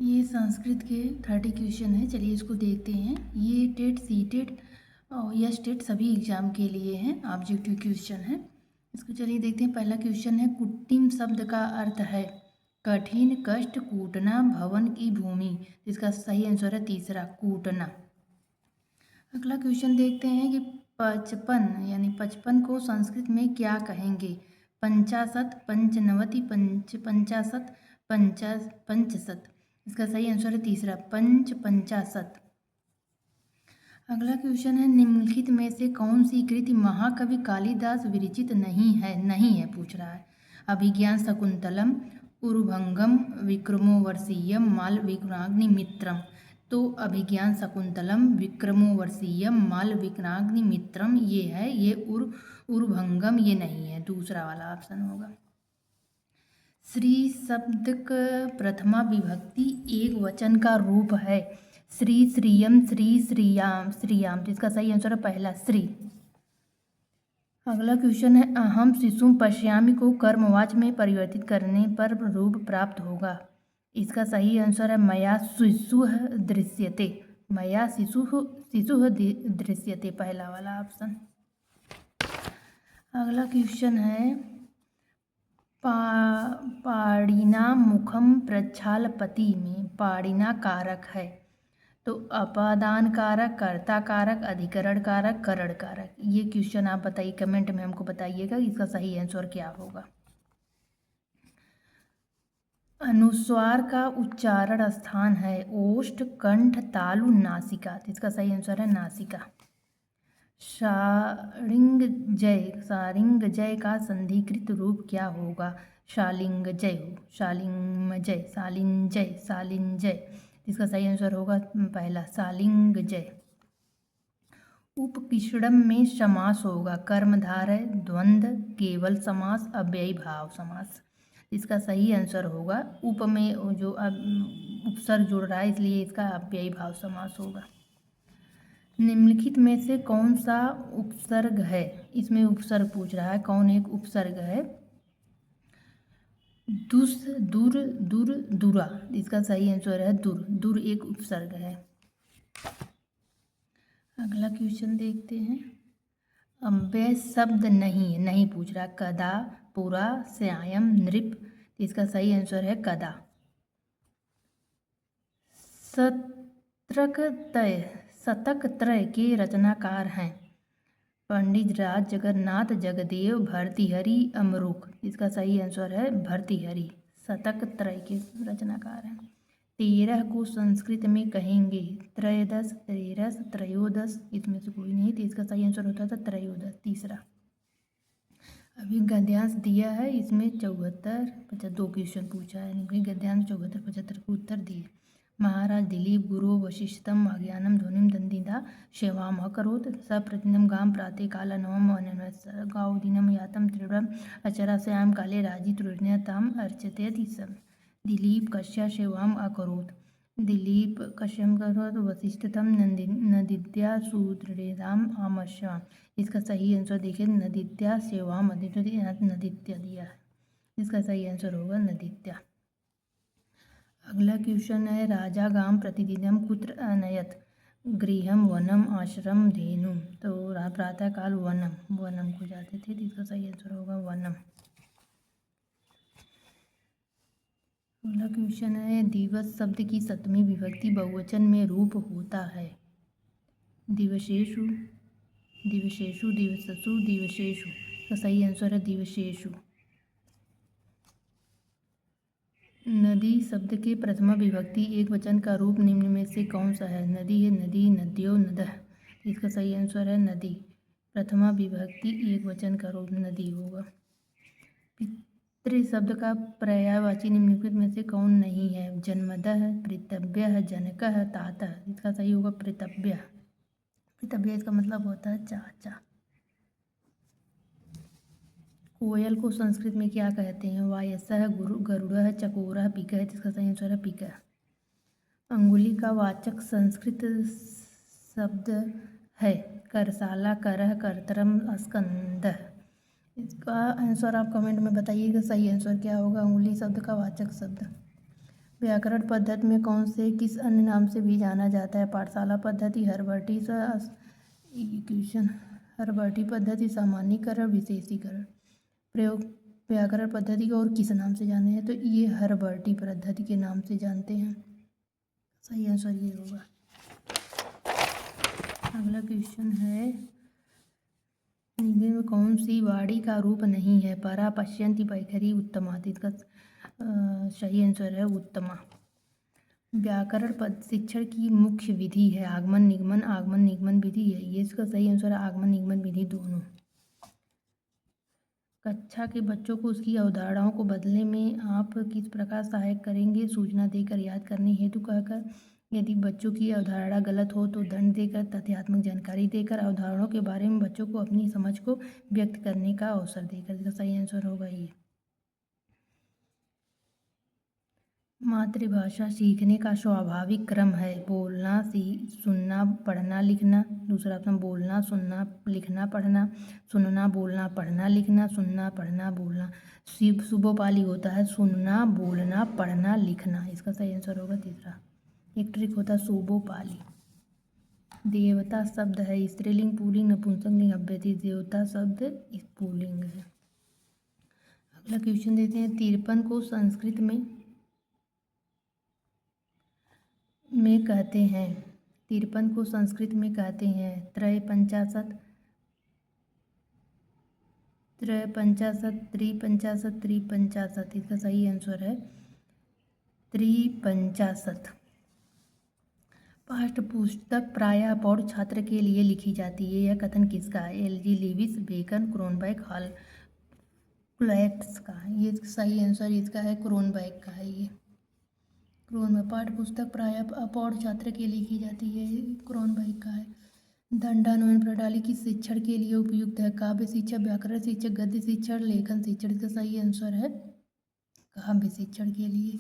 ये संस्कृत के 30 क्वेश्चन है। चलिए इसको देखते हैं। ये टेट सी टेट और यस टेट सभी एग्जाम के लिए हैं, ऑब्जेक्टिव क्वेश्चन है। इसको चलिए देखते हैं। पहला क्वेश्चन है, कुट्टिम शब्द का अर्थ है कठिन, कष्ट, कूटना, भवन की भूमि। इसका सही आंसर है तीसरा, कूटना। अगला क्वेश्चन देखते हैं कि 55 यानी 55 को संस्कृत में क्या कहेंगे? पंचाशत, पंचनवति, पंचाशत, पंचशत। इसका सही आंसर है तीसरा, पंचाशत। अगला क्वेश्चन है, निम्नलिखित में से कौन सी कृति महाकवि कालिदास विरचित नहीं है पूछ रहा है। अभिज्ञान शाकुंतलम, उरुभंगम, विक्रमोर्वशीयम, मालविकाग्निमित्रम। तो अभिज्ञान शाकुंतलम, विक्रमोर्वशीयम, मालविकाग्निमित्रम ये है। ये उरुभंगम ये नहीं है, दूसरा वाला ऑप्शन होगा। श्री शब्द का प्रथमा विभक्ति एक वचन का रूप है। श्री, श्रियम, श्री, श्रियाम, श्रियाम। जिसका सही आंसर है पहला, श्री। अगला क्वेश्चन है, अहम शिशुम पश्यामि को कर्मवाच में परिवर्तित करने पर रूप प्राप्त होगा। इसका सही आंसर है मया शिशुः दृश्यते। मया शिशुः दृश्यते, पहला वाला ऑप्शन। अगला क्वेश्चन है, पाणिना मुखम प्रक्षालपति में पाणिना कारक है। तो अपादान कारक, कर्ता कारक, अधिकरण कारक, करण कारक। ये क्वेश्चन आप बताइए, कमेंट में हमको बताइएगा इसका सही आंसर क्या होगा। अनुस्वार का उच्चारण स्थान है ओष्ठ, कंठ, तालु, नासिका। इसका सही आंसर है नासिका। सारिंगजय का संधिकृत रूप क्या होगा? शालिंगजय, शालिंगजय, शालिंजय, शालिंजय। इसका सही आंसर होगा पहला, शालिंगजय। उपकिष्णम में समास होगा कर्मधारय, द्वंद्व, केवल समास, अव्ययी भाव समास। इसका सही आंसर होगा उप में जो उपसर्ग जुड़ रहा है इसलिए इसका अव्ययी भाव समास होगा। निम्नलिखित में से कौन सा उपसर्ग है? इसमें उपसर्ग पूछ रहा है, कौन एक उपसर्ग है? दुस, दुर, दुर, दुरा। इसका सही आंसर है दुर। दुर एक उपसर्ग है। अगला क्वेश्चन देखते हैं। अव्यय शब्द नहीं पूछ रहा। कदा, पुरा, श्यायम, नृप। इसका सही आंसर है कदा। शतक त्रय के रचनाकार हैं पंडित राज जगन्नाथ, जगदेव, भर्तृहरि, अमरुक। इसका सही आंसर है भर्तृहरि। शतक त्रय के रचनाकार हैं। 13 को संस्कृत में कहेंगे त्रयोदश, तेरस, त्रयोदश। इसमें से कोई नहीं, तो इसका सही आंसर होता था त्रयोदश, तीसरा। अभी गद्यांश दिया है, इसमें 74 50 दो क्वेश्चन पूछा है। गद्यांश 74 75 को उत्तर दिए। महाराज दिलीप गुरु वशिष्ठम अज्ञानम ध्वनिम दंदिदा सेवाम अकरोत् स प्रतिदिनं गां प्रातः काल नवम गौदिनं यातम त्रिवृम अचरास्याम काले राजी तृणताम अर्चयति सब। दिलीप कश्या सेवाम अकरोत्। दिलीप कश्यम करोत् वशिष्ठतम नदित्या सुदृढ़ाम आमश्याम। इसका सही आंसर देखिए नदित्या सेवाम, नदित्य दिया है। इसका सही आंसर होगा नदित्या। अगला क्वेश्चन है, राजा गाम प्रतिदिनम कुत्र अनयत? गृहम, वनम, आश्रम, धेनु। तो प्रातःकाल वनम को जाते थे, तो इसका सही आंसर होगा वनम। अगला क्वेश्चन है, दिवस शब्द की सप्तमी विभक्ति बहुवचन में रूप होता है। दिवसेषु, दिवसेषु, दिवससु, दिवसेषु। तो सही आंसर है दिवसेषु। नदी शब्द के प्रथमा विभक्ति एक वचन का रूप निम्न में से कौन सा है? नदी है, नदी, नद्यो, नदः। इसका सही आंसर है नदी। प्रथमा विभक्ति एक वचन का रूप नदी होगा। पितृ शब्द का पर्यायवाची निम्नलिखित में से कौन नहीं है? जन्मदः, पितृव्यः, जनकः, तातः। इसका सही होगा पितृव्यः। पितृव्यः इसका मतलब होता है चाचा। कोयल को संस्कृत में क्या कहते हैं? वायसः, गरुड़ः, चकोरः, पिकः। इसका सही आंसर है पिकः। अंगुली का वाचक संस्कृत शब्द है करसाला, करः, करतरम, स्कंदः। इसका आंसर आप कमेंट में बताइएगा सही आंसर क्या होगा अंगुली शब्द का वाचक शब्द। व्याकरण पद्धति में कौन से किस अन्य नाम से भी जाना जाता है? पाठशाला पद्धति, हर्बर्टी क्वेश्चन, हर्बर्टी पद्धति, सामान्यीकरण, विशेषीकरण। प्रयोग व्याकरण पद्धति को और किस नाम से जाने हैं? तो ये हर्बर्टी पद्धति के नाम से जानते हैं। सही आंसर ये होगा। अगला क्वेश्चन है, निम्न में कौन सी वाणी का रूप नहीं है? परा, पश्यन्ति, वैखरी, उत्तमा। इसका सही आंसर है उत्तमा। व्याकरण पद शिक्षण की मुख्य विधि है आगमन निगमन, आगमन निगमन विधि है। ये इसका सही आंसर है आगमन निगमन विधि दोनों। कक्षा के बच्चों को उसकी अवधारणाओं को बदलने में आप किस प्रकार सहायक करेंगे? सूचना देकर, याद करने हेतु कहकर, यदि बच्चों की अवधारणा गलत हो तो दंड देकर, तथ्यात्मक जानकारी देकर, अवधारणाओं के बारे में बच्चों को अपनी समझ को व्यक्त करने का अवसर देकर। इसका सही आंसर होगा ये। मातृभाषा सीखने का स्वाभाविक क्रम है बोलना, सुनना, पढ़ना, लिखना। दूसरा ऑप्शन बोलना, सुनना, लिखना, पढ़ना, सुनना, बोलना, पढ़ना, लिखना, सुनना, पढ़ना, बोलना। सुबोपाली होता है सुनना, बोलना, पढ़ना, लिखना। इसका सही आंसर होगा तीसरा। एक ट्रिक होता है सुबोपाली। देवता शब्द है स्त्रीलिंग, पुल्लिंग, नपुंसकलिंग, अव्ययती। देवता शब्द पुल्लिंग है। अगला क्वेश्चन देते हैं, 53 को संस्कृत में कहते हैं। 53 को संस्कृत में कहते हैं त्रयपंचाशत, त्रयपंचाशत, त्रिपंचाशत, त्रिपंचाशत। इसका सही आंसर है त्रिपंचाशत। पाठ्य पुस्तक प्रायः प्रौढ़ छात्र के लिए लिखी जाती है। यह कथन किसका है? L G. Lewis, Bacon, Cronbach, Hall क्लैट्स का। ये सही आंसर इसका है क्रोनबैक का है। ये क्रोनबैक पाठ्य पुस्तक प्रायः प्रौढ़ छात्र के लिए लिखी जाती है, क्रोनबैक का है। दंडान्वयन प्रणाली की शिक्षण के लिए उपयुक्त है? काव्य शिक्षण, व्याकरण शिक्षण, गद्य शिक्षण, लेखन शिक्षण। इसका सही आंसर है काव्य शिक्षण के लिए।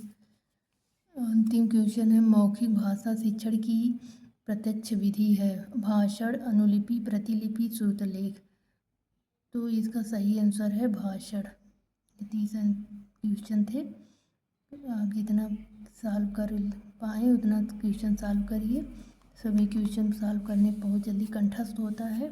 अंतिम क्वेश्चन है, मौखिक भाषा शिक्षण की प्रत्यक्ष विधि है भाषण, अनुलिपि, प्रतिलिपि, श्रुतलेख। तो इसका सही आंसर है भाषण। ये 30 क्वेश्चन थे। आप जितना सॉल्व कर पाएँ उतना क्वेश्चन सॉल्व करिए। सभी क्वेश्चन सॉल्व करने बहुत जल्दी कंठस्थ होता है।